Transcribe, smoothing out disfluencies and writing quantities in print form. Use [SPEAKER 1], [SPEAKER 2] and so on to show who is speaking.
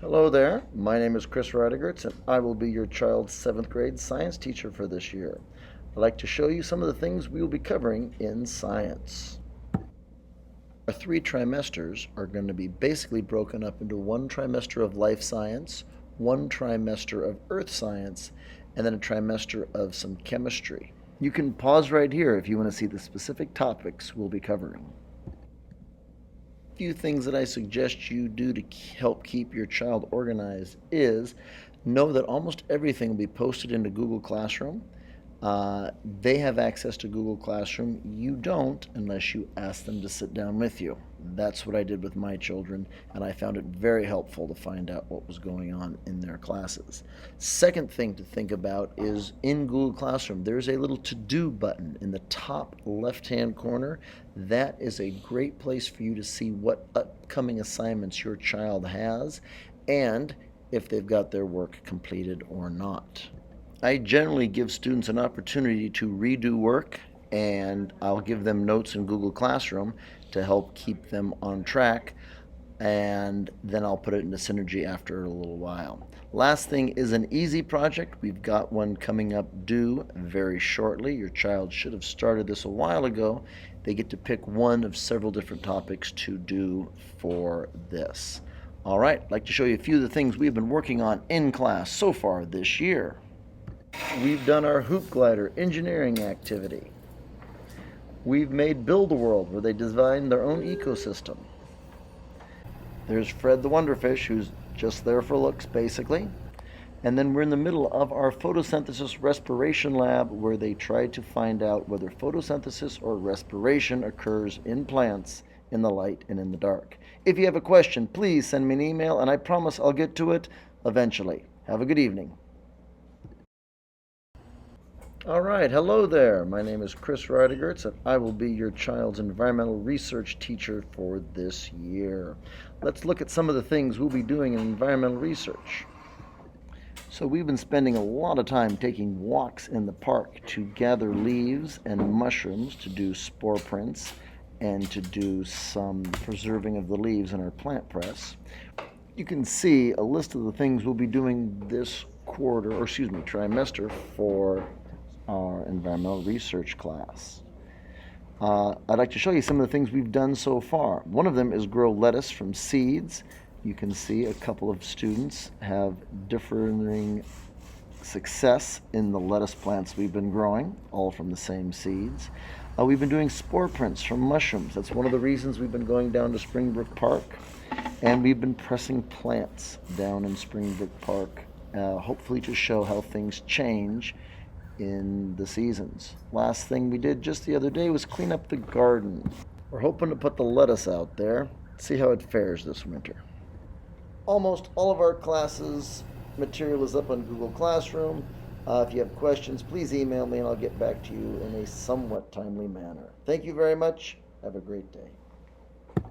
[SPEAKER 1] Hello there, my name is Chris Ridigertz and I will be your child's 7th grade science teacher for this year. I'd like to show you some of the things we will be covering in science. Our 3 trimesters are going to be basically broken up into 1 trimester of life science, 1 trimester of earth science, and then a trimester of some chemistry. You can pause right here if you want to see the specific topics we'll be covering. Few things that I suggest you do to help keep your child organized is know that almost everything will be posted into Google Classroom. They have access to Google Classroom. You don't unless you ask them to sit down with you. That's what I did with my children, and I found it very helpful to find out what was going on in their classes. Second thing to think about is in Google Classroom, there's a little to-do button in the top left-hand corner. That is a great place for you to see what upcoming assignments your child has and if they've got their work completed or not. I generally give students an opportunity to redo work, and I'll give them notes in Google Classroom to help keep them on track, and then I'll put it into Synergy after a little while. Last thing is an easy project. We've got one coming up due very shortly. Your child should have started this a while ago. They get to pick one of several different topics to do for this. All right, I'd like to show you a few of the things we've been working on in class so far this year. We've done our hoop glider engineering activity. We've made Build-A-World where they designed their own ecosystem. There's Fred the Wonderfish, who's just there for looks basically. And then we're in the middle of our photosynthesis respiration lab where they try to find out whether photosynthesis or respiration occurs in plants in the light and in the dark. If you have a question, please send me an email and I promise I'll get to it eventually. Have a good evening. All right, hello there. My name is Chris Ridigertz, and I will be your child's environmental research teacher for this year. Let's look at some of the things we'll be doing in environmental research. So we've been spending a lot of time taking walks in the park to gather leaves and mushrooms to do spore prints and to do some preserving of the leaves in our plant press. You can see a list of the things we'll be doing this trimester for our environmental research class. I'd like to show you some of the things we've done so far. One of them is grow lettuce from seeds. You can see a couple of students have differing success in the lettuce plants we've been growing, all from the same seeds. We've been doing spore prints from mushrooms. That's one of the reasons we've been going down to Springbrook Park. And we've been pressing plants down in Springbrook Park, hopefully to show how things change in the seasons. Last thing we did just the other day was clean up the garden. We're hoping to put the lettuce out there, see how it fares this winter. Almost all of our classes material is up on Google Classroom. If you have questions, please email me and I'll get back to you in a somewhat timely manner. Thank you very much. Have a great day.